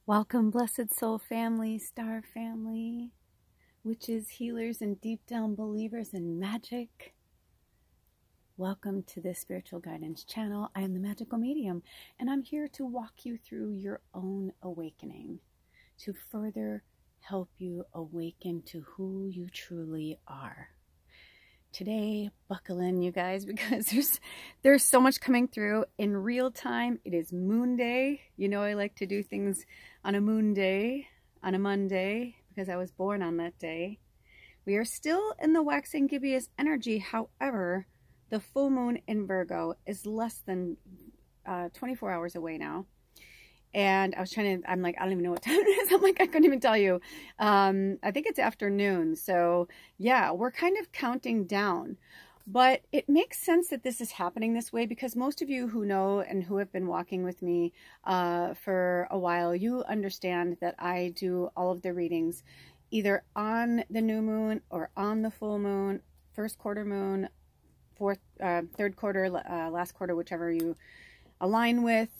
Welcome, blessed soul family, star family, witches, healers, and deep down believers in magic. Welcome to this spiritual guidance channel. I am the magical medium, and I'm here to walk you through your own awakening, to further help you awaken to who you truly are. Today, buckle in, you guys, because there's so much coming through in real time. It is Moon Day. You know I like to do things on a Moon Day, on a Monday, because I was born on that day. We are still in the waxing gibbous energy. However, the full moon in Virgo is less than 24 hours away now. And I was I'm like, I don't even know what time it is. I'm like, I couldn't even tell you. I think it's afternoon. So yeah, we're kind of counting down. But it makes sense that this is happening this way because most of you who know and who have been walking with me for a while, you understand that I do all of the readings either on the new moon or on the full moon, first quarter moon, third quarter, last quarter, whichever you align with.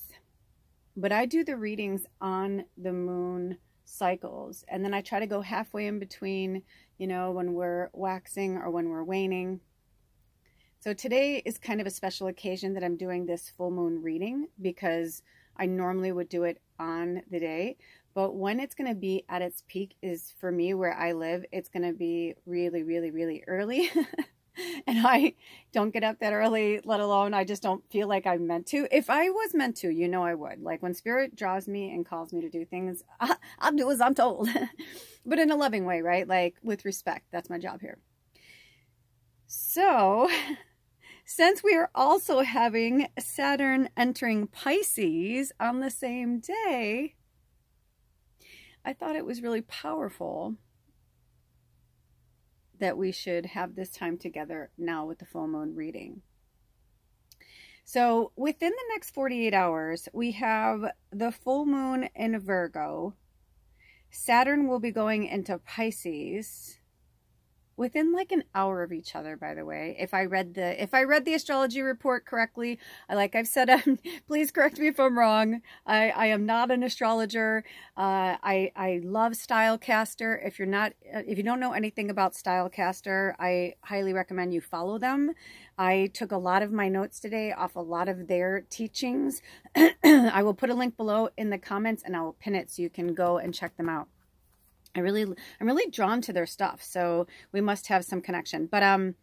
But I do the readings on the moon cycles. And then I try to go halfway in between, you know, when we're waxing or when we're waning. So today is kind of a special occasion that I'm doing this full moon reading because I normally would do it on the day. But when it's going to be at its peak is for me where I live, it's going to be really, really, really early. And I don't get up that early, let alone I just don't feel like I'm meant to. If I was meant to, you know I would. Like when spirit draws me and calls me to do things, I'll do as I'm told. But in a loving way, right? Like with respect. That's my job here. So, since we are also having Saturn entering Pisces on the same day, I thought it was really powerful that we should have this time together now with the full moon reading. So within the next 48 hours, we have the full moon in Virgo. Saturn will be going into Pisces within like an hour of each other, by the way. If I read the astrology report correctly, like I've said, please correct me if I'm wrong. I am not an astrologer. I love STYLECASTER. If you don't know anything about STYLECASTER, I highly recommend you follow them. I took a lot of my notes today off a lot of their teachings. I will put a link below in the comments and I will pin it so you can go and check them out. I'm really drawn to their stuff, so we must have some connection. But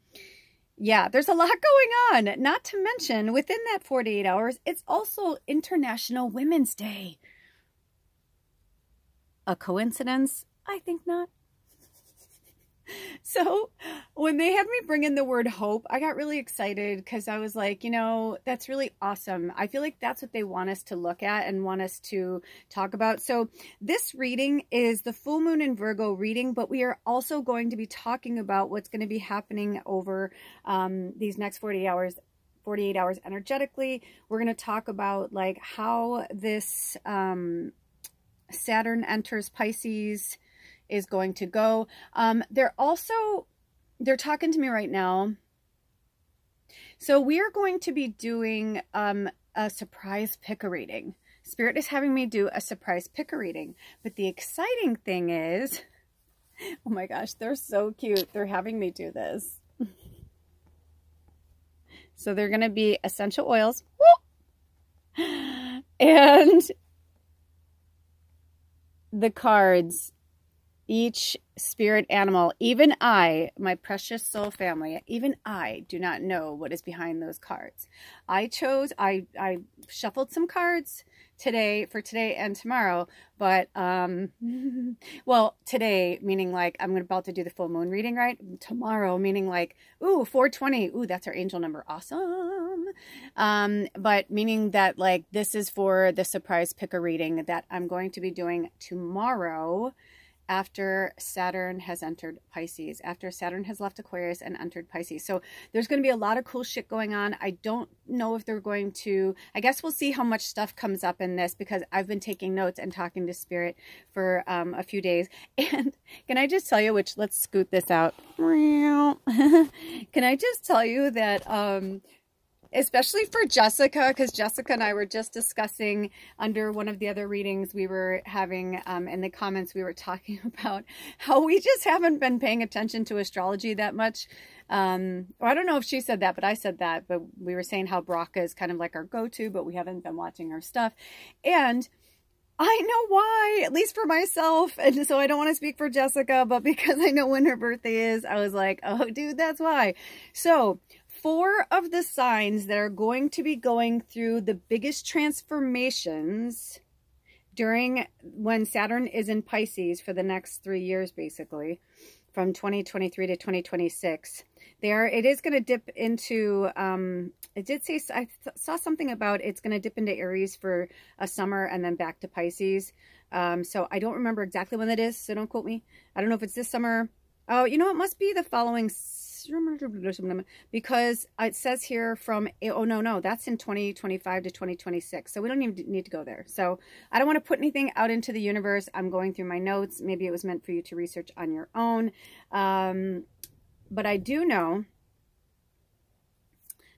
yeah, there's a lot going on. Not to mention, within that 48 hours, it's also International Women's Day. A coincidence? I think not. So when they had me bring in the word hope, I got really excited because I was like, you know, that's really awesome. I feel like that's what they want us to look at and want us to talk about. So this reading is the full moon in Virgo reading, but we are also going to be talking about what's going to be happening over these next 48 hours energetically. We're going to talk about like how this Saturn enters Pisces is going to go. They're talking to me right now. So we are going to be doing a surprise pick a reading. Spirit is having me do a surprise pick a reading. But the exciting thing is, oh my gosh, they're so cute. They're having me do this. So they're going to be essential oils. And the cards. Each spirit animal, even I, my precious soul family, even I do not know what is behind those cards. I shuffled some cards today for today and tomorrow, but, well, today, meaning like I'm about to do the full moon reading, right? Tomorrow, meaning like, ooh, 420. Ooh, that's our angel number. Awesome. But meaning that like, this is for the surprise pick a reading that I'm going to be doing tomorrow, after Saturn has entered Pisces, after Saturn has left Aquarius and entered Pisces. So there's going to be a lot of cool shit going on. I don't know if they're going to, I guess we'll see how much stuff comes up in this because I've been taking notes and talking to Spirit for a few days. And can I just tell you, which let's scoot this out. Can I just tell you that especially for Jessica, because Jessica and I were just discussing under one of the other readings we were having in the comments, we were talking about how we just haven't been paying attention to astrology that much. Or I don't know if she said that, but I said that. But we were saying how Braca is kind of like our go-to, but we haven't been watching her stuff. And I know why, at least for myself. And so I don't want to speak for Jessica, but because I know when her birthday is, I was like, oh, dude, that's why. So 4 of the signs that are going to be going through the biggest transformations during when Saturn is in Pisces for the next 3 years, basically, from 2023 to 2026. It is going to dip into, it did say, I saw something about it's going to dip into Aries for a summer and then back to Pisces. So I don't remember exactly when that is, so don't quote me. I don't know if it's this summer. Oh, you know, it must be the following, because it says here from, oh, no, that's in 2025 to 2026. So we don't even need to go there. So I don't want to put anything out into the universe. I'm going through my notes. Maybe it was meant for you to research on your own. But I do know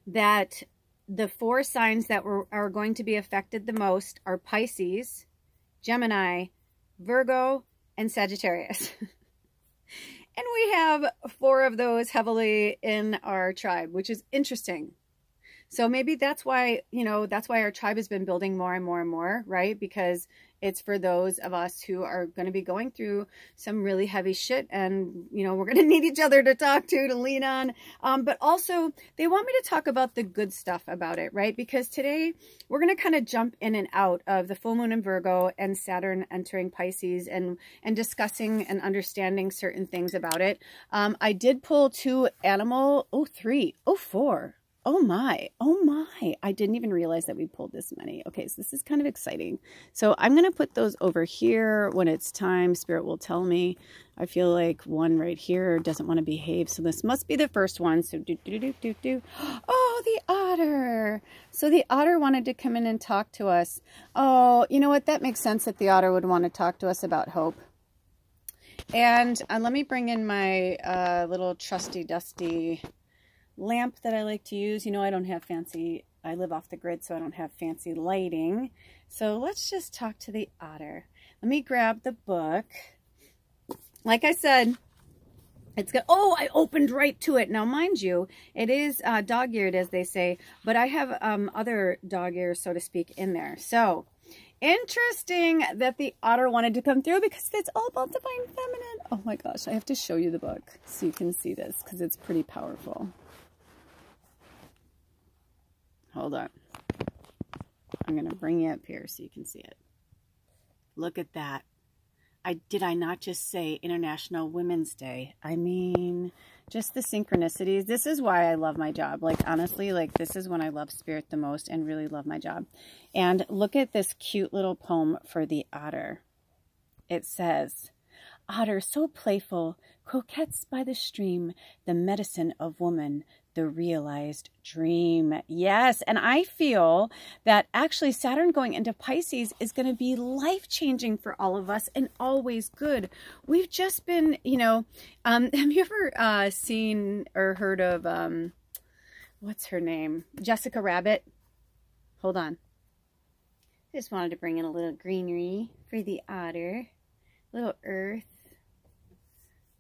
that the 4 signs that are going to be affected the most are Pisces, Gemini, Virgo, and Sagittarius. And we have 4 of those heavily in our tribe, which is interesting. So maybe that's why, you know, that's why our tribe has been building more and more and more, right? Because it's for those of us who are going to be going through some really heavy shit, and, you know, we're going to need each other to talk to lean on. But also they want me to talk about the good stuff about it, right? Because today we're going to kind of jump in and out of the full moon in Virgo and Saturn entering Pisces and discussing and understanding certain things about it. I did pull 2 animal, 3, 4. Oh my, I didn't even realize that we pulled this many. Okay, so this is kind of exciting. So I'm going to put those over here when it's time. Spirit will tell me. I feel like one right here doesn't want to behave. So this must be the first one. So Oh, the otter. So the otter wanted to come in and talk to us. Oh, you know what? That makes sense that the otter would want to talk to us about hope. And let me bring in my little trusty dusty lamp that I like to use. You know, I don't have fancy, I live off the grid, so I don't have fancy lighting. So let's just talk to the otter. Let me grab the book. Like I said, it's good. Oh, I opened right to it. Now, mind you, it is dog-eared, as they say, but I have other dog ears, so to speak, in there. So interesting that the otter wanted to come through, because it's all about divine feminine. Oh my gosh, I have to show you the book so you can see this, because it's pretty powerful. Hold on. I'm going to bring you up here so you can see it. Look at that. Did I not just say International Women's Day? I mean, just the synchronicities. This is why I love my job. Like, honestly, like, this is when I love spirit the most and really love my job. And look at this cute little poem for the otter. It says, "Otter so playful, coquettes by the stream, the medicine of woman, the realized dream." Yes, and I feel that actually Saturn going into Pisces is going to be life-changing for all of us and always good. We've just been, you know, have you ever seen or heard of, what's her name? Jessica Rabbit? Hold on. I just wanted to bring in a little greenery for the otter. A little earth.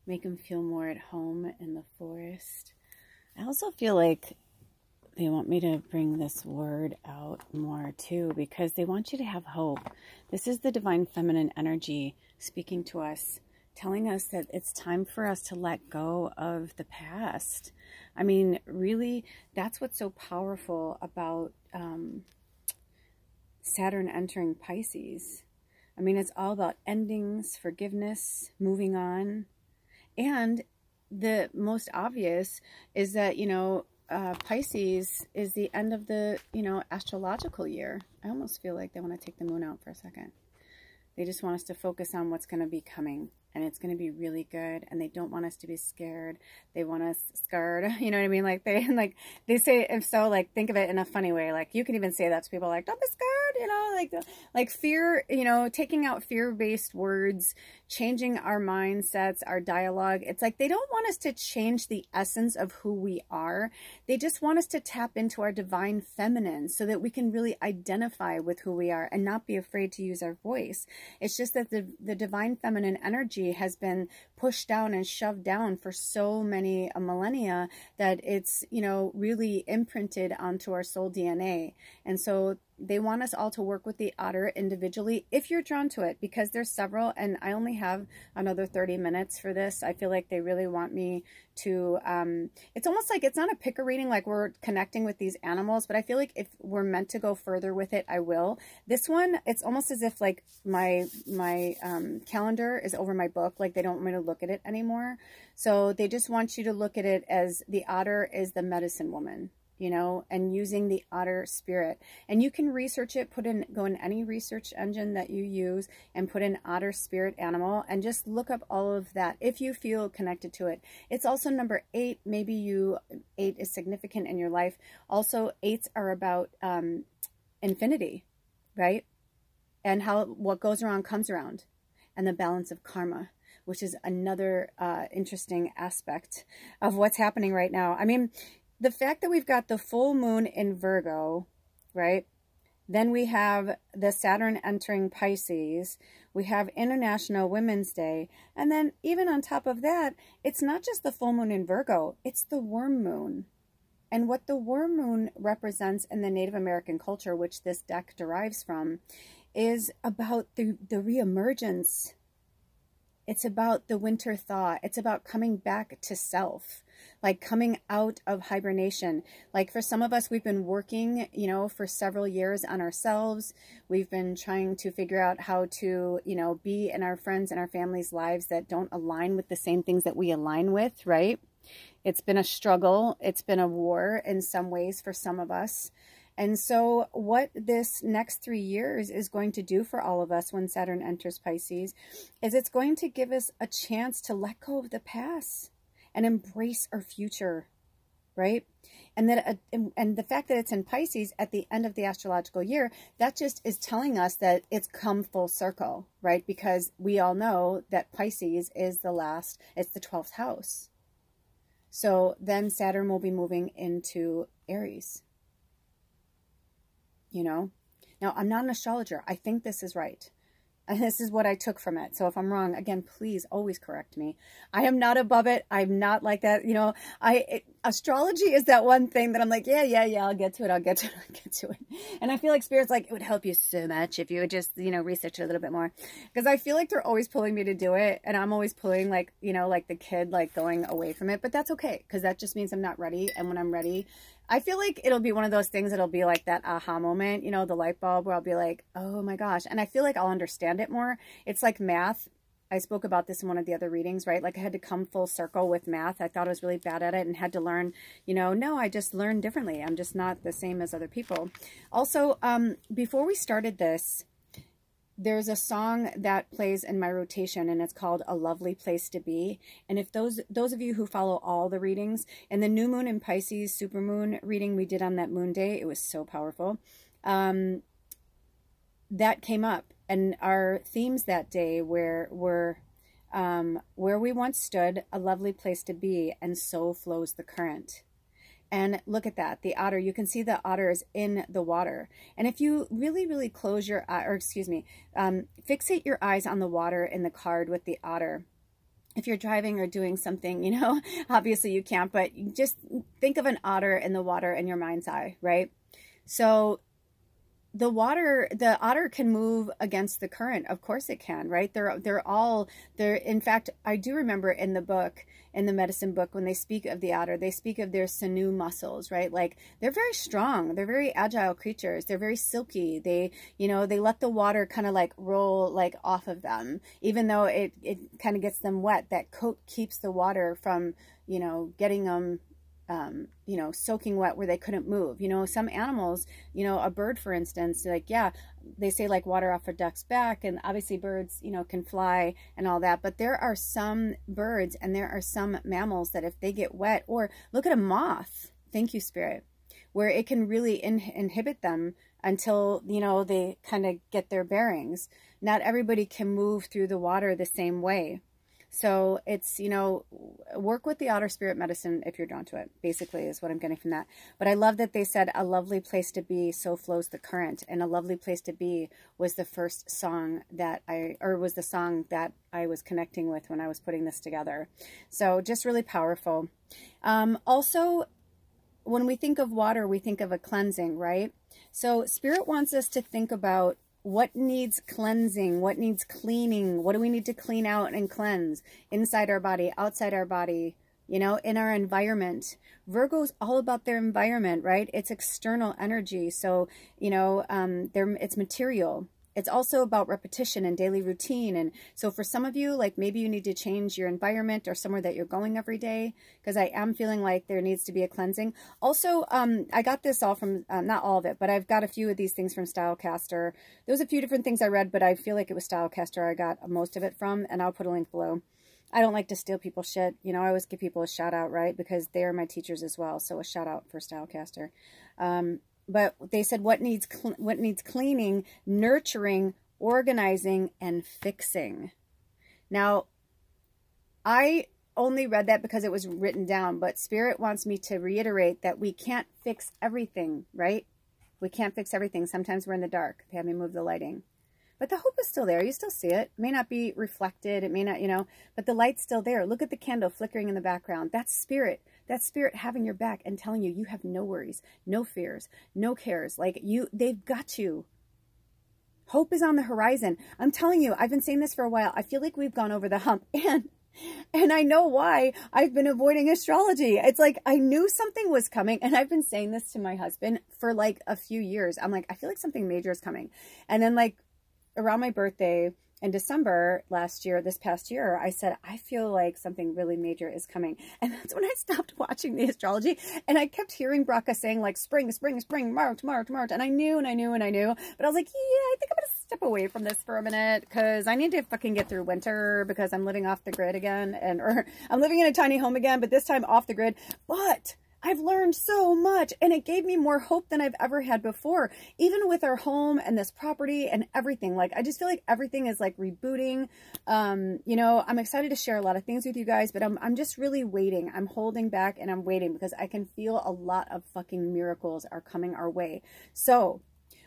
Make him feel more at home in the forest. I also feel like they want me to bring this word out more too, because they want you to have hope. This is the divine feminine energy speaking to us, telling us that it's time for us to let go of the past. I mean, really, that's what's so powerful about Saturn entering Pisces. I mean, it's all about endings, forgiveness, moving on. And the most obvious is that, you know, Pisces is the end of the, you know, astrological year. I almost feel like they want to take the moon out for a second. They just want us to focus on what's going to be coming. And it's going to be really good. And they don't want us to be scared. They want us scared. You know what I mean? Like they say, if so, like, think of it in a funny way. Like, you can even say that to people, like, don't be scared, you know, like fear, you know, taking out fear-based words, changing our mindsets, our dialogue. It's like, they don't want us to change the essence of who we are. They just want us to tap into our divine feminine so that we can really identify with who we are and not be afraid to use our voice. It's just that the divine feminine energy has been pushed down and shoved down for so many millennia that it's, you know, really imprinted onto our soul DNA. And so they want us all to work with the otter individually if you're drawn to it, because there's several, and I only have another 30 minutes for this. I feel like they really want me to, it's almost like it's not a picker reading, like we're connecting with these animals, but I feel like if we're meant to go further with it, I will. This one, it's almost as if like my calendar is over my book, like they don't want me to look at it anymore. So they just want you to look at it as the otter is the medicine woman, you know, and using the otter spirit. And you can research it, go in any research engine that you use and put in otter spirit animal and just look up all of that if you feel connected to it. It's also number 8. Maybe 8 is significant in your life. Also, 8s are about infinity, right? And how what goes around comes around, and the balance of karma, which is another interesting aspect of what's happening right now. I mean, the fact that we've got the full moon in Virgo, right? Then we have the Saturn entering Pisces. We have International Women's Day. And then even on top of that, it's not just the full moon in Virgo, it's the worm moon. And what the worm moon represents in the Native American culture, which this deck derives from, is about the reemergence. It's about the winter thaw. It's about coming back to self, like coming out of hibernation. Like for some of us, we've been working, you know, for several years on ourselves. We've been trying to figure out how to, you know, be in our friends and our families' lives that don't align with the same things that we align with, right? It's been a struggle. It's been a war in some ways for some of us. And so what this next 3 years is going to do for all of us when Saturn enters Pisces is it's going to give us a chance to let go of the past and embrace our future, right? And that, and the fact that it's in Pisces at the end of the astrological year, that just is telling us that it's come full circle, right? Because we all know that Pisces is the last, it's the 12th house. So then Saturn will be moving into Aries. You know, now I'm not an astrologer. I think this is right. And this is what I took from it. So if I'm wrong, again, please always correct me. I am not above it. I'm not like that. You know, astrology is that one thing that I'm like, yeah, I'll get to it. I'll get to it. And I feel like Spirit's like, it would help you so much if you would just, you know, research it a little bit more. Because I feel like they're always pulling me to do it. And I'm always pulling, like, you know, like the kid, like going away from it. But that's okay. Because that just means I'm not ready. And when I'm ready, I feel like it'll be one of those things that'll be like that aha moment, you know, the light bulb where I'll be like, oh my gosh. And I feel like I'll understand it more. It's like math. I spoke about this in one of the other readings, right? Like I had to come full circle with math. I thought I was really bad at it and had to learn, you know, no, I just learned differently. I'm just not the same as other people. Also, before we started this, there's a song that plays in my rotation and it's called A Lovely Place to Be. And if those of you who follow all the readings and the new moon in Pisces supermoon reading we did on that moon day, it was so powerful. That came up, and our themes that day were where we once stood, a lovely place to be, and so flows the current. And look at that, the otter, you can see the otter is in the water. And if you really, really close your eye, or excuse me, fixate your eyes on the water in the card with the otter. If you're driving or doing something, you know, obviously you can't, but just think of an otter in the water in your mind's eye, right? So the otter can move against the current. Of course it can, right? They're, in fact, I do remember in the book, in the medicine book, when they speak of the otter, they speak of their sinew muscles, right? Like they're very strong. They're very agile creatures. They're very silky. They, you know, they let the water kind of like roll like off of them, even though it kind of gets them wet. That coat keeps the water from, you know, getting them, you know, soaking wet where they couldn't move. You know, some animals, you know, a bird, for instance, like, yeah, they say like water off a duck's back, and obviously birds, you know, can fly and all that, but there are some birds and there are some mammals that if they get wet, or look at a moth, thank you, Spirit, where it can really inhibit them until, you know, they kind of get their bearings. Not everybody can move through the water the same way. So it's, you know, work with the outer spirit medicine if you're drawn to it, basically is what I'm getting from that. But I love that they said a lovely place to be, so flows the current. And a lovely place to be was the first song that was the song that I was connecting with when I was putting this together. So just really powerful. Also, when we think of water, we think of a cleansing, right? So Spirit wants us to think about what needs cleansing, what needs cleaning, what do we need to clean out and cleanse inside our body, outside our body, you know, in our environment. Virgo's all about their environment, right? It's external energy. So, you know, it's material. It's also about repetition and daily routine. And so for some of you, like maybe you need to change your environment or somewhere that you're going every day, because I am feeling like there needs to be a cleansing. Also, I got this all from, not all of it, but I've got a few of these things from STYLECASTER. There was a few different things I read, but I feel like it was STYLECASTER I got most of it from, and I'll put a link below. I don't like to steal people's shit. You know, I always give people a shout out, right? Because they are my teachers as well. So a shout out for STYLECASTER. But they said what needs cleaning, nurturing, organizing, and fixing. Now, I only read that because it was written down, but Spirit wants me to reiterate that we can't fix everything, right? We can't fix everything. Sometimes we're in the dark. They have me move the lighting. But the hope is still there. You still see it. It may not be reflected. It may not, you know, but the light's still there. Look at the candle flickering in the background. That's Spirit. That's Spirit having your back and telling you have no worries, no fears, no cares. Like they've got you. Hope is on the horizon. I'm telling you, I've been saying this for a while. I feel like we've gone over the hump, and I know why. I've been avoiding astrology. It's like I knew something was coming, and I've been saying this to my husband for like a few years. I'm like, I feel like something major is coming. And then like around my birthday in December this past year, I said, I feel like something really major is coming. And that's when I stopped watching the astrology. And I kept hearing Braca saying like spring, spring, spring, March, March, March. And I knew and I knew and I knew. But I was like, yeah, I think I'm going to step away from this for a minute because I need to fucking get through winter because I'm living off the grid again. Or I'm living in a tiny home again, but this time off the grid. But I've learned so much, and it gave me more hope than I've ever had before, even with our home and this property and everything. Like, I just feel like everything is like rebooting. You know, I'm excited to share a lot of things with you guys, but I'm just really waiting. I'm holding back and I'm waiting because I can feel a lot of fucking miracles are coming our way. So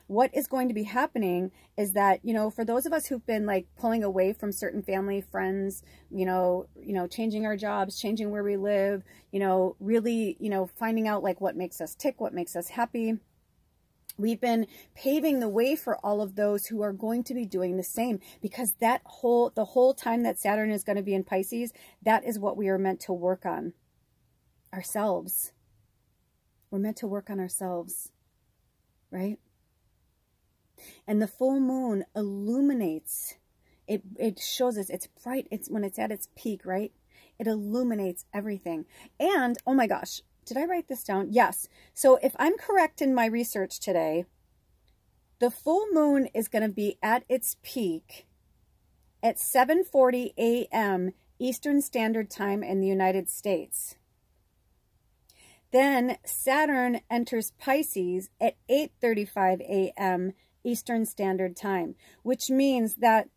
what is going to be happening is that, you know, for those of us who've been like pulling away from certain family, friends, you know, changing our jobs, changing where we live, you know, really, you know, finding out like what makes us tick, what makes us happy. We've been paving the way for all of those who are going to be doing the same, because the whole time that Saturn is going to be in Pisces, that is what we are meant to work on. Ourselves. We're meant to work on ourselves, right? And the full moon illuminates. It shows us, it's bright. It's when it's at its peak, right? It illuminates everything. And, oh my gosh, did I write this down? Yes. So if I'm correct in my research today, the full moon is going to be at its peak at 7:40 a.m. Eastern Standard Time in the United States. Then Saturn enters Pisces at 8:35 a.m. Eastern Standard Time, which means that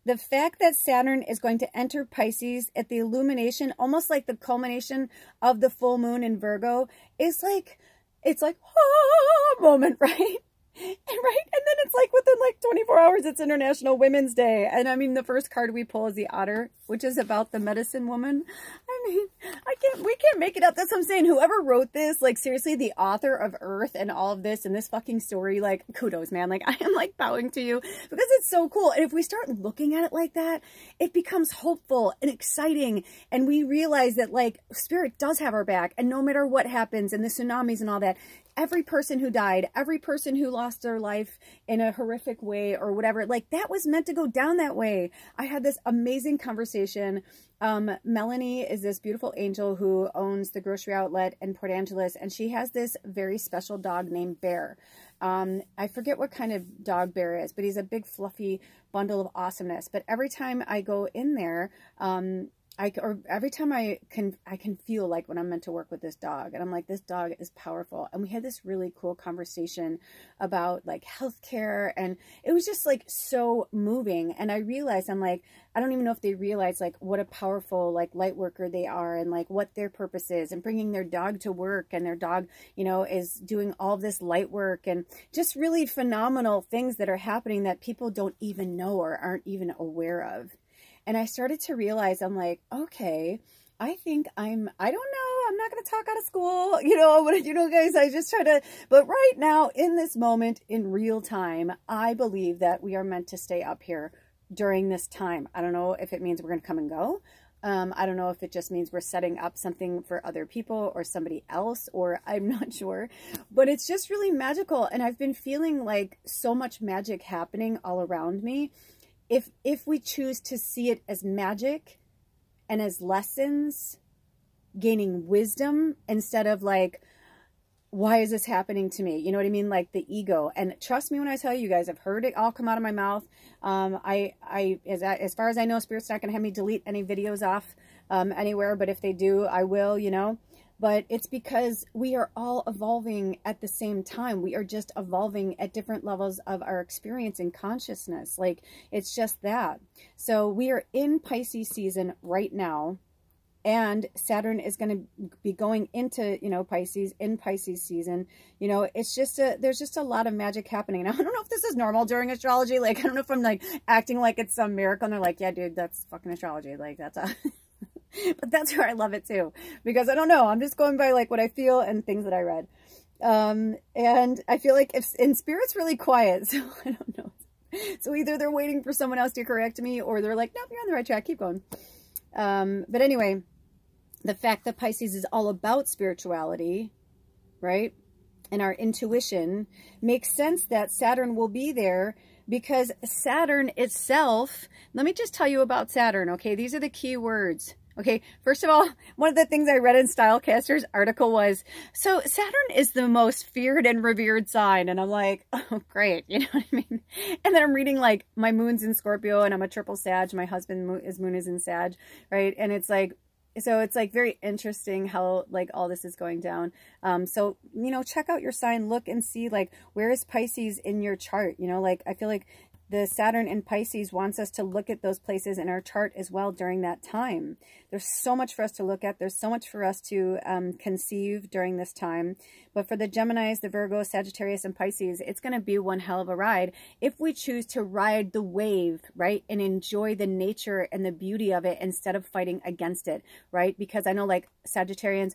the fact that Saturn is going to enter Pisces at the illumination, almost like the culmination of the full moon in Virgo, is like, it's like, oh, moment, right? And then it's like within like 24 hours, it's International Women's Day. And I mean, the first card we pull is the Otter, which is about the medicine woman. I mean, we can't make it up. That's what I'm saying. Whoever wrote this, like seriously, the author of Earth and all of this and this fucking story, like kudos, man. Like I am like bowing to you because it's so cool. And if we start looking at it like that, it becomes hopeful and exciting. And we realize that like Spirit does have our back. And no matter what happens and the tsunamis and all that, every person who died, every person who lost their life in a horrific way or whatever, like that was meant to go down that way. I had this amazing conversation. Melanie is this beautiful angel who owns the grocery outlet in Port Angeles, and she has this very special dog named Bear. I forget what kind of dog Bear is, but he's a big fluffy bundle of awesomeness. But every time I go in there, every time I can feel like when I'm meant to work with this dog, and I'm like, this dog is powerful. And we had this really cool conversation about like healthcare, and it was just like so moving. And I realized, I'm like, I don't even know if they realize like what a powerful like light worker they are, and like what their purpose is, and bringing their dog to work, and their dog, you know, is doing all of this light work, and just really phenomenal things that are happening that people don't even know or aren't even aware of. And I started to realize, I'm like, okay, I think I don't know, I'm not going to talk out of school, you know, but you know, guys, I just try to, but right now in this moment in real time, I believe that we are meant to stay up here during this time. I don't know if it means we're going to come and go. I don't know if it just means we're setting up something for other people or somebody else, or I'm not sure, but it's just really magical. And I've been feeling like so much magic happening all around me. If we choose to see it as magic and as lessons, gaining wisdom, instead of like, why is this happening to me? You know what I mean? Like the ego. And trust me when I tell you guys, I've heard it all come out of my mouth. As far as I know, Spirit's not going to have me delete any videos off anywhere, but if they do, I will, you know. But it's because we are all evolving at the same time. We are just evolving at different levels of our experience and consciousness. Like, it's just that. So we are in Pisces season right now. And Saturn is going to be going into, you know, Pisces in Pisces season. You know, it's just there's just a lot of magic happening. Now, I don't know if this is normal during astrology. Like, I don't know if I'm like acting like it's some miracle. And they're like, yeah, dude, that's fucking astrology. Like, that's a... But that's where I love it too, because I don't know, I'm just going by like what I feel and things that I read. And I feel like in Spirit's really quiet, so I don't know. So either they're waiting for someone else to correct me, or they're like, nope, you're on the right track, keep going. But anyway, the fact that Pisces is all about spirituality, right? And our intuition makes sense that Saturn will be there, because Saturn itself, let me just tell you about Saturn, okay? These are the key words. Okay, first of all, one of the things I read in STYLECASTER's article was, so Saturn is the most feared and revered sign. And I'm like, oh, great. You know what I mean? And then I'm reading like my moon's in Scorpio and I'm a triple Sag. My husband's moon is in Sag, right? And it's like, so it's like very interesting how like all this is going down. So, you know, check out your sign, look and see like, where is Pisces in your chart? You know, like I feel like the Saturn in Pisces wants us to look at those places in our chart as well during that time. There's so much for us to look at. There's so much for us to conceive during this time. But for the Geminis, the Virgo, Sagittarius, and Pisces, it's going to be one hell of a ride if we choose to ride the wave, right? And enjoy the nature and the beauty of it instead of fighting against it, right? Because I know like Sagittarians,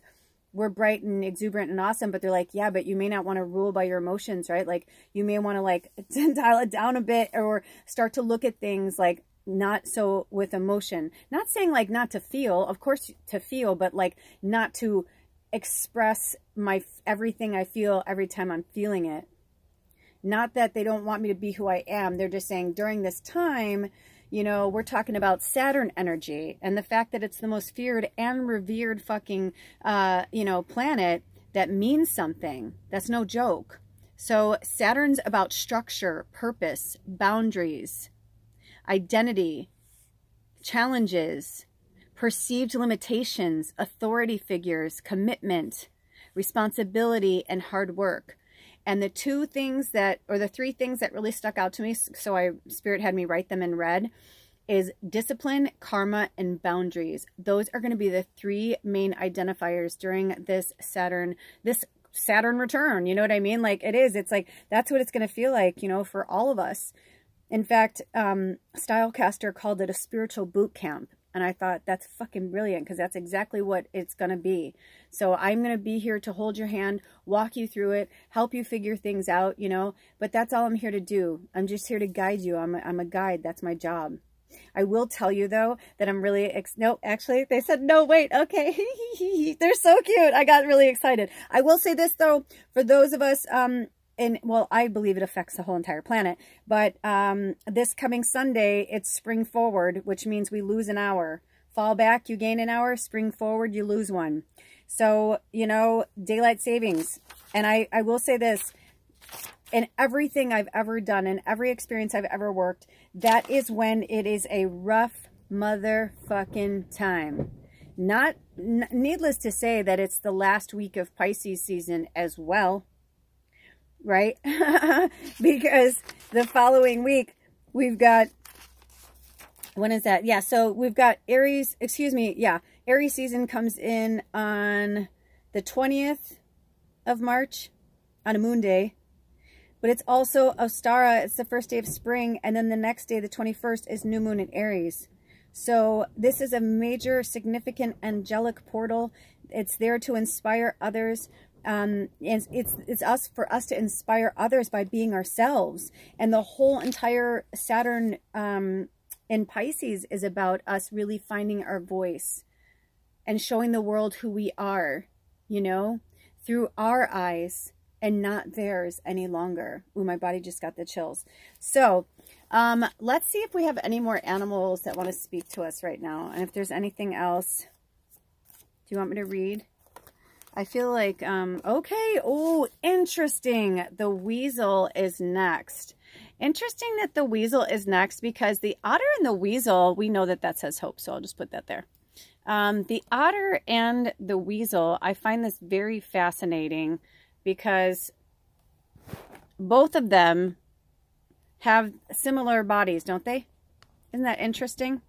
we're bright and exuberant and awesome, but they're like, yeah, but you may not want to rule by your emotions, right? Like you may want to like dial it down a bit, or start to look at things like not so with emotion. Not saying like not to feel, of course to feel, but like not to express everything I feel every time I'm feeling it. Not that they don't want me to be who I am. They're just saying during this time, you know, we're talking about Saturn energy, and the fact that it's the most feared and revered fucking, you know, planet, that means something. That's no joke. So Saturn's about structure, purpose, boundaries, identity, challenges, perceived limitations, authority figures, commitment, responsibility, and hard work. And the two things that, or the three things that really stuck out to me, so Spirit had me write them in red, is discipline, karma, and boundaries. Those are going to be the three main identifiers during this Saturn return. You know what I mean? Like it is, it's like, that's what it's going to feel like, you know, for all of us. In fact, STYLECASTER called it a spiritual boot camp. And I thought that's fucking brilliant, because that's exactly what it's going to be. So I'm going to be here to hold your hand, walk you through it, help you figure things out, you know. But that's all I'm here to do. I'm just here to guide you. I'm a guide. That's my job. I will tell you though that I'm really, no, actually they said, no, wait, okay. They're so cute. I got really excited. I will say this though, for those of us, and well, I believe it affects the whole entire planet, but this coming Sunday, it's spring forward, which means we lose an hour. Fall back, you gain an hour. Spring forward, you lose one. So, you know, daylight savings. And I will say this, in everything I've ever done, in every experience I've ever worked, that is when it is a rough motherfucking time. Needless to say that it's the last week of Pisces season as well, right? Because the following week, we've got, when is that? Yeah, so we've got Aries, excuse me, yeah, Aries season comes in on the 20th of March on a moon day. But it's also Ostara, it's the first day of spring, and then the next day, the 21st, is new moon in Aries. So this is a major, significant angelic portal. It's there to inspire others. It's for us to inspire others by being ourselves. And the whole entire Saturn in Pisces is about us really finding our voice and showing the world who we are, you know, through our eyes, and not theirs any longer. Ooh, my body just got the chills. So let's see if we have any more animals that want to speak to us right now. And if there's anything else, do you want me to read? I feel like, okay. Oh, interesting. The weasel is next. Interesting that the weasel is next, because the otter and the weasel, we know that that says hope. So I'll just put that there. The otter and the weasel, I find this very fascinating, because both of them have similar bodies, don't they? Isn't that interesting?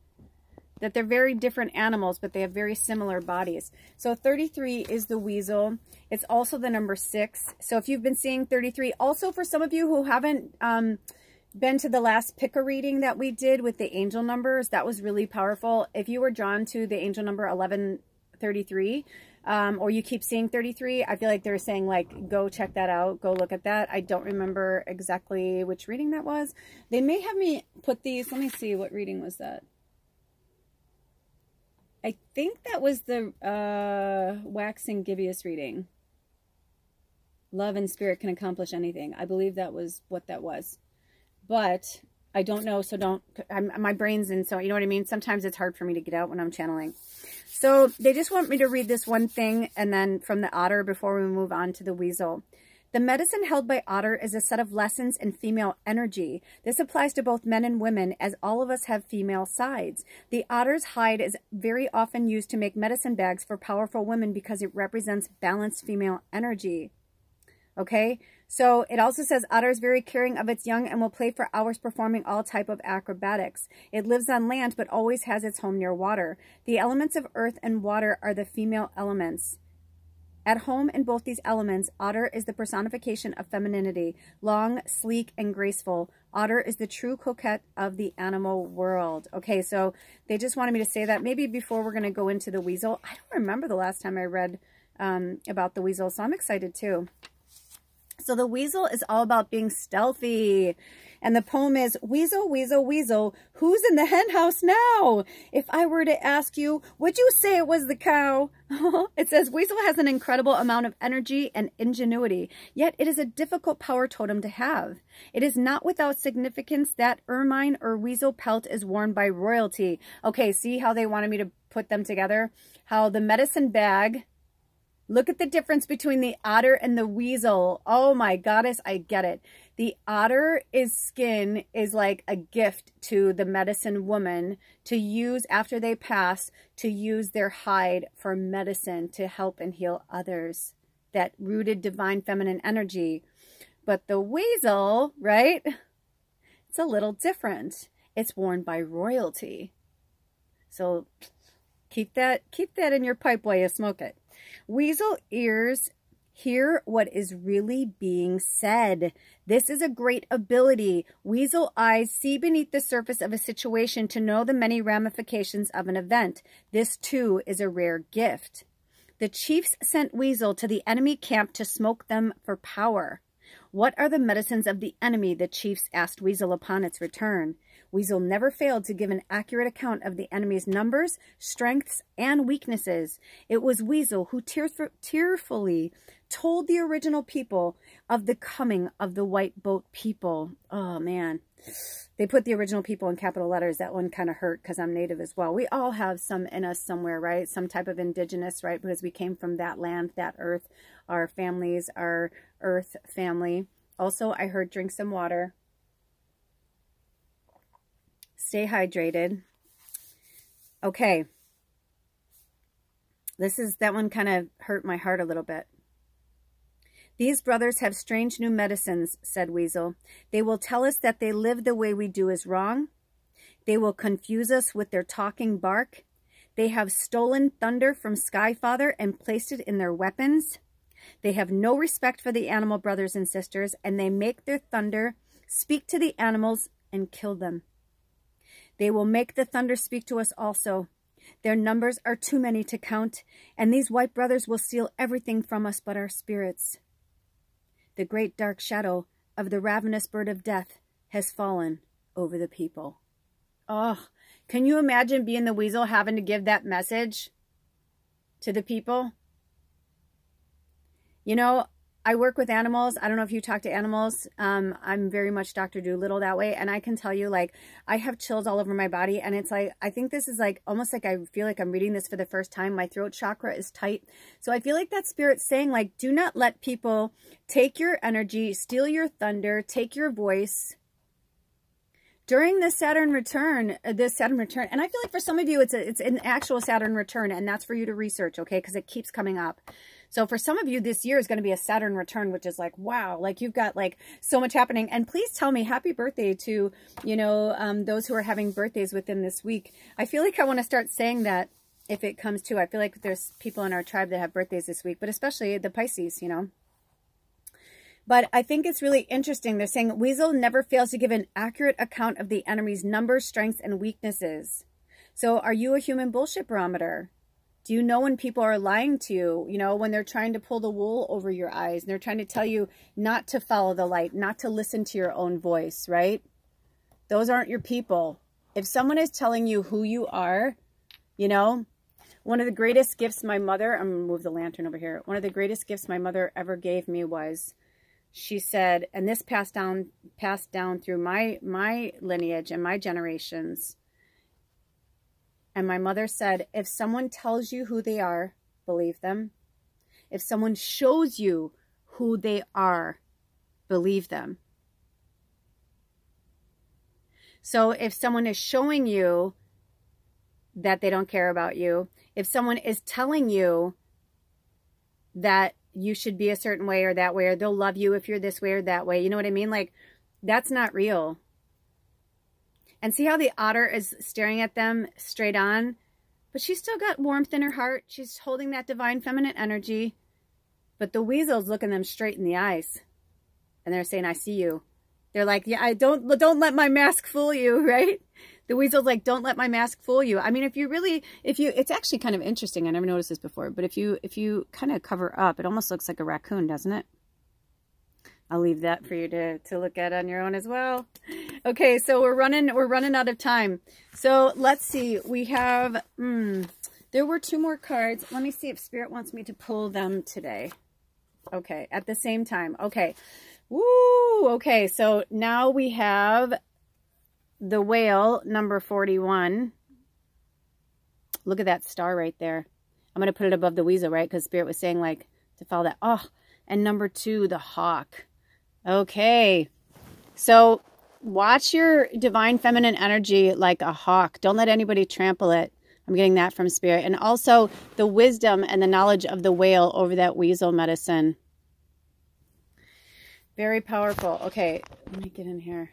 That they're very different animals, but they have very similar bodies. So 33 is the weasel. It's also the number 6. So if you've been seeing 33, also for some of you who haven't been to the last picker reading that we did with the angel numbers, that was really powerful. If you were drawn to the angel number 1133, or you keep seeing 33, I feel like they're saying, like, go check that out. Go look at that. I don't remember exactly which reading that was. They may have me put these. Let me see. What reading was that? I think that was the Wax and Gibeus reading. Love and spirit can accomplish anything. I believe that was what that was. But I don't know, so don't, my brain's in, so you know what I mean? Sometimes it's hard for me to get out when I'm channeling. So they just want me to read this one thing, and then from the otter before we move on to the weasel. The medicine held by otter is a set of lessons in female energy. This applies to both men and women, as all of us have female sides. The otter's hide is very often used to make medicine bags for powerful women because it represents balanced female energy. Okay, so it also says otter is very caring of its young and will play for hours performing all type of acrobatics. It lives on land but always has its home near water. The elements of earth and water are the female elements. At home in both these elements, otter is the personification of femininity, long, sleek, and graceful. Otter is the true coquette of the animal world. Okay, so they just wanted me to say that. Maybe before we're going to go into the weasel. I don't remember the last time I read about the weasel, so I'm excited too. So the weasel is all about being stealthy. And the poem is, weasel, weasel, weasel, who's in the hen house now? If I were to ask you, would you say it was the cow? It says, weasel has an incredible amount of energy and ingenuity, yet it is a difficult power totem to have. It is not without significance that ermine or weasel pelt is worn by royalty. Okay, see how they wanted me to put them together? How the medicine bag... Look at the difference between the otter and the weasel. Oh my goddess, I get it. The otter's skin is like a gift to the medicine woman to use after they pass, to use their hide for medicine to help and heal others. That rooted divine feminine energy. But the weasel, right? It's a little different. It's worn by royalty. So keep that in your pipe while you smoke it. Weasel ears hear what is really being said. This is a great ability. Weasel eyes see beneath the surface of a situation to know the many ramifications of an event. This too is a rare gift. The chiefs sent Weasel to the enemy camp to smoke them for power. What are the medicines of the enemy? The chiefs asked Weasel upon its return. Weasel never failed to give an accurate account of the enemy's numbers, strengths, and weaknesses. It was Weasel who tearfully told the original people of the coming of the white boat people. Oh, man. They put the original people in capital letters. That one kind of hurt because I'm Native as well. We all have some in us somewhere, right? Some type of indigenous, right? Because we came from that land, that earth, our families, our earth family. Also, I heard drink some water. Stay hydrated. Okay. That one kind of hurt my heart a little bit. These brothers have strange new medicines, said Weasel. They will tell us that they live the way we do is wrong. They will confuse us with their talking bark. They have stolen thunder from Skyfather and placed it in their weapons. They have no respect for the animal brothers and sisters, and they make their thunder speak to the animals and kill them. They will make the thunder speak to us also. Their numbers are too many to count, and these white brothers will steal everything from us but our spirits. The great dark shadow of the ravenous bird of death has fallen over the people. Oh, can you imagine being the Weasel having to give that message to the people? You know, I work with animals. I don't know if you talk to animals. I'm very much Dr. Dolittle that way. And I can tell you, like, I have chills all over my body. And it's like, I think this is like, almost like I feel like I'm reading this for the first time. My throat chakra is tight. So I feel like that spirit's saying, like, do not let people take your energy, steal your thunder, take your voice. During the Saturn return, and I feel like for some of you, it's an actual Saturn return, and that's for you to research, okay? Because it keeps coming up. So for some of you, this year is going to be a Saturn return, which is like, wow, like you've got like so much happening. And please tell me happy birthday to, you know, those who are having birthdays within this week. I feel like I want to start saying that if it comes to, I feel like there's people in our tribe that have birthdays this week, but especially the Pisces, you know. But I think it's really interesting. They're saying Weasel never fails to give an accurate account of the enemy's numbers, strengths, and weaknesses. So are you a human bullshit barometer? Do you know when people are lying to you? You know, when they're trying to pull the wool over your eyes and they're trying to tell you not to follow the light, not to listen to your own voice, right? Those aren't your people. If someone is telling you who you are, you know, one of the greatest gifts my mother, I'm going to move the lantern over here. One of the greatest gifts my mother ever gave me was, she said, and this passed down through my lineage and my generations. And my mother said, if someone tells you who they are, believe them. If someone shows you who they are, believe them. So if someone is showing you that they don't care about you, if someone is telling you that you should be a certain way or that way, or they'll love you if you're this way or that way, you know what I mean? Like, that's not real. And see how the otter is staring at them straight on? But she's still got warmth in her heart. She's holding that divine feminine energy. But the weasel's looking them straight in the eyes. And they're saying, I see you. They're like, yeah, don't let my mask fool you, right? The weasel's like, don't let my mask fool you. I mean, it's actually kind of interesting. I never noticed this before. But if you kind of cover up, it almost looks like a raccoon, doesn't it? I'll leave that for you to look at on your own as well. Okay, so we're running out of time. So let's see. We have, there were 2 more cards. Let me see if Spirit wants me to pull them today. Okay, at the same time. Okay. Woo! Okay, so now we have the whale, number 41. Look at that star right there. I'm going to put it above the weasel, right? Because Spirit was saying, like, to follow that. Oh, and number 2, the hawk. Okay. So watch your divine feminine energy like a hawk. Don't let anybody trample it. I'm getting that from Spirit. And also the wisdom and the knowledge of the whale over that weasel medicine. Very powerful. Okay, let me get in here.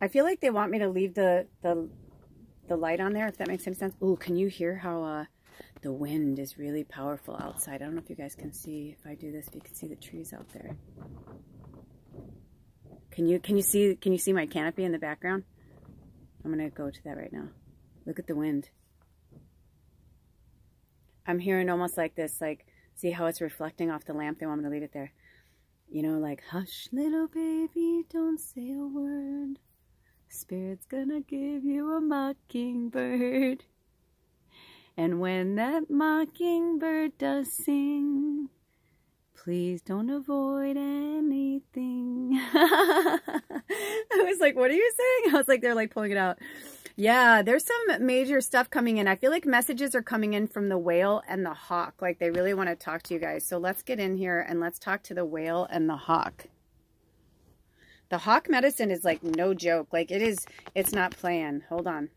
I feel like they want me to leave the light on there, if that makes any sense. Ooh, can you hear how the wind is really powerful outside? I don't know if you guys can see. If I do this, if you can see the trees out there. Can you see my canopy in the background? I'm gonna go to that right now. Look at the wind. I'm hearing almost like this, like, see how it's reflecting off the lamp? They want me to leave it there. You know, like, hush, little baby, don't say a word. Spirit's gonna give you a mockingbird. And when that mockingbird does sing, please don't avoid anything. I was like, what are you saying? I was like, they're like pulling it out. Yeah, there's some major stuff coming in. I feel like messages are coming in from the whale and the hawk. Like they really want to talk to you guys. So let's get in here and let's talk to the whale and the hawk. The hawk medicine is like no joke. Like it's not playing. Hold on.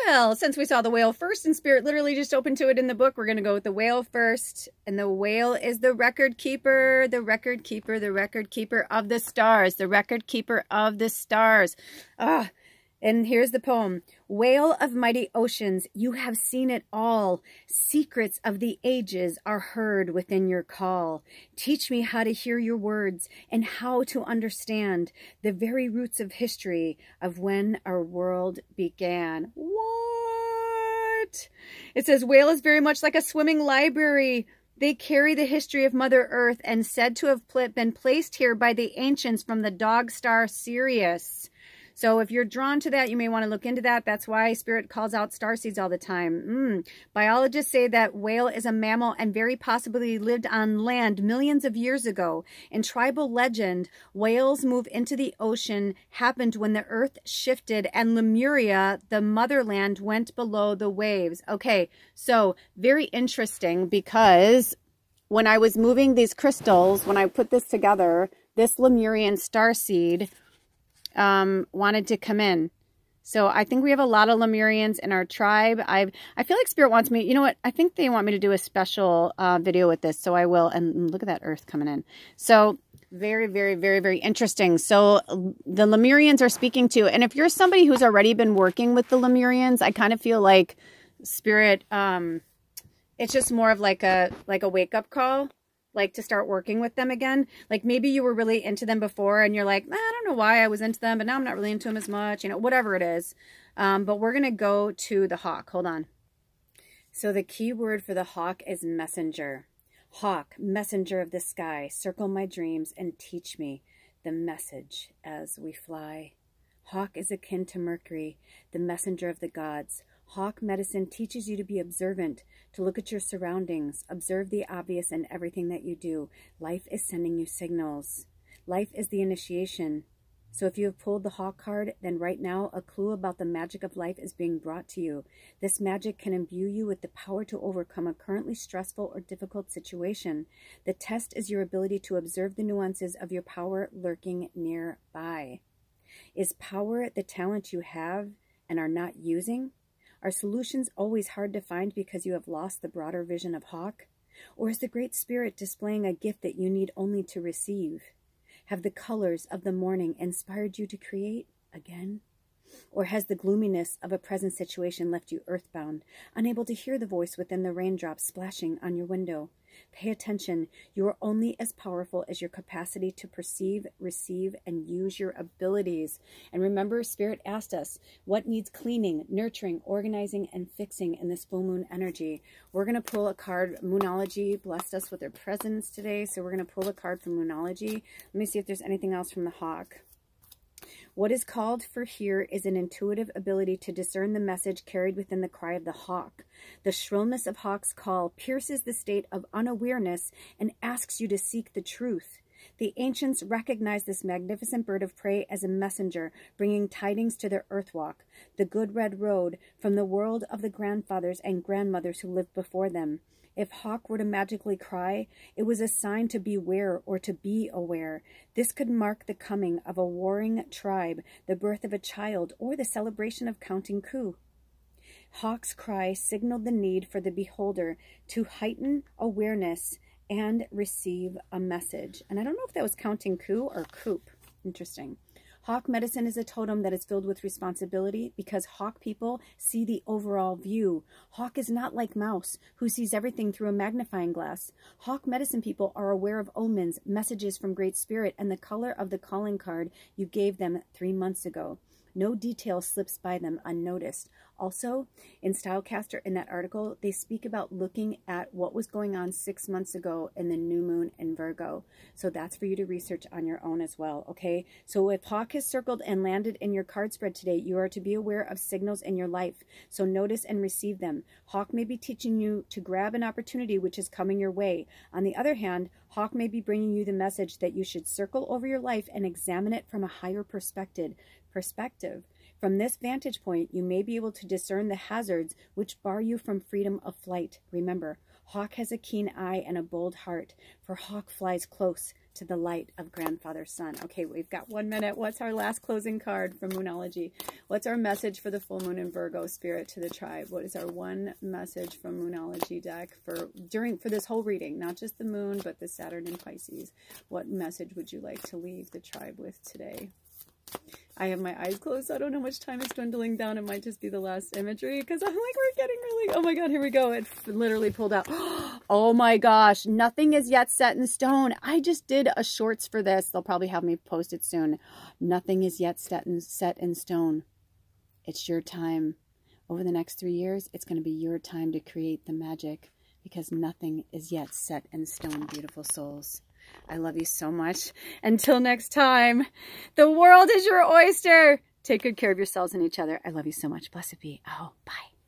Well, since we saw the whale first and Spirit literally just opened to it in the book, we're going to go with the whale first. And the whale is the record keeper, the record keeper, the record keeper of the stars, the record keeper of the stars. And here's the poem. Whale of mighty oceans, you have seen it all. Secrets of the ages are heard within your call. Teach me how to hear your words and how to understand the very roots of history of when our world began. What? It says, whale is very much like a swimming library. They carry the history of Mother Earth and said to have been placed here by the ancients from the dog star Sirius. So if you're drawn to that, you may want to look into that. That's why Spirit calls out starseeds all the time. Biologists say that whale is a mammal and very possibly lived on land millions of years ago. In tribal legend, whales move into the ocean happened when the earth shifted and Lemuria, the motherland, went below the waves. Okay, so very interesting because when I was moving these crystals, when I put this together, this Lemurian starseed wanted to come in. So I think we have a lot of Lemurians in our tribe. I feel like Spirit wants me, you know what? I think they want me to do a special video with this. So I will. And look at that earth coming in. So very, very, very, very interesting. So the Lemurians are speaking to, and if you're somebody who's already been working with the Lemurians, I kind of feel like Spirit, it's just more of like a wake-up call. Like to start working with them again. Like maybe you were really into them before and you're like, I don't know why I was into them, but now I'm not really into them as much, you know, whatever it is. But we're going to go to the hawk. Hold on. So the key word for the hawk is messenger. Hawk, messenger of the sky, circle my dreams and teach me the message as we fly. Hawk is akin to Mercury, the messenger of the gods. Hawk medicine teaches you to be observant, to look at your surroundings, observe the obvious in everything that you do. Life is sending you signals. Life is the initiation. So if you have pulled the Hawk card, then right now a clue about the magic of life is being brought to you. This magic can imbue you with the power to overcome a currently stressful or difficult situation. The test is your ability to observe the nuances of your power lurking nearby. Is power the talent you have and are not using? Are solutions always hard to find because you have lost the broader vision of Hawk? Or is the Great Spirit displaying a gift that you need only to receive? Have the colors of the morning inspired you to create again? Or has the gloominess of a present situation left you earthbound, unable to hear the voice within the raindrops splashing on your window? Pay attention. You are only as powerful as your capacity to perceive, receive, and use your abilities. And remember, Spirit asked us, what needs cleaning, nurturing, organizing, and fixing in this full moon energy? We're going to pull a card. Moonology blessed us with their presence today, so we're going to pull a card from Moonology. Let me see if there's anything else from the Hawk. What is called for here is an intuitive ability to discern the message carried within the cry of the hawk. The shrillness of Hawk's call pierces the state of unawareness and asks you to seek the truth. The ancients recognized this magnificent bird of prey as a messenger, bringing tidings to their earthwalk, the good red road from the world of the grandfathers and grandmothers who lived before them. If Hawk were to magically cry, it was a sign to beware or to be aware. This could mark the coming of a warring tribe, the birth of a child, or the celebration of counting coup. Hawk's cry signaled the need for the beholder to heighten awareness and receive a message. And I don't know if that was counting coup or coop. Interesting. Hawk medicine is a totem that is filled with responsibility because Hawk people see the overall view. Hawk is not like Mouse, who sees everything through a magnifying glass. Hawk medicine people are aware of omens, messages from Great Spirit, and the color of the calling card you gave them 3 months ago. No detail slips by them unnoticed. Also, in STYLECASTER, in that article, they speak about looking at what was going on 6 months ago in the new moon in Virgo. So that's for you to research on your own as well, okay? So if Hawk has circled and landed in your card spread today, you are to be aware of signals in your life. So notice and receive them. Hawk may be teaching you to grab an opportunity which is coming your way. On the other hand, Hawk may be bringing you the message that you should circle over your life and examine it from a higher perspective. From this vantage point, you may be able to discern the hazards which bar you from freedom of flight. Remember, Hawk has a keen eye and a bold heart, for Hawk flies close to the light of Grandfather Sun. Okay, we've got 1 minute. What's our last closing card from Moonology? What's our message for the full moon in Virgo, Spirit, to the tribe? What is our one message from Moonology deck for this whole reading? Not just the moon, but the Saturn and Pisces. What message would you like to leave the tribe with today? I have my eyes closed, so I don't know how much time is dwindling down. It might just be the last imagery because I'm like, we're getting really, oh my God, here we go. It literally pulled out. Oh my gosh, nothing is yet set in stone. I just did a shorts for this. They'll probably have me post it soon. Nothing is yet set in stone. It's your time. Over the next 3 years, it's going to be your time to create the magic because nothing is yet set in stone, beautiful souls. I love you so much. Until next time, the world is your oyster. Take good care of yourselves and each other. I love you so much. Blessed be. Oh, bye.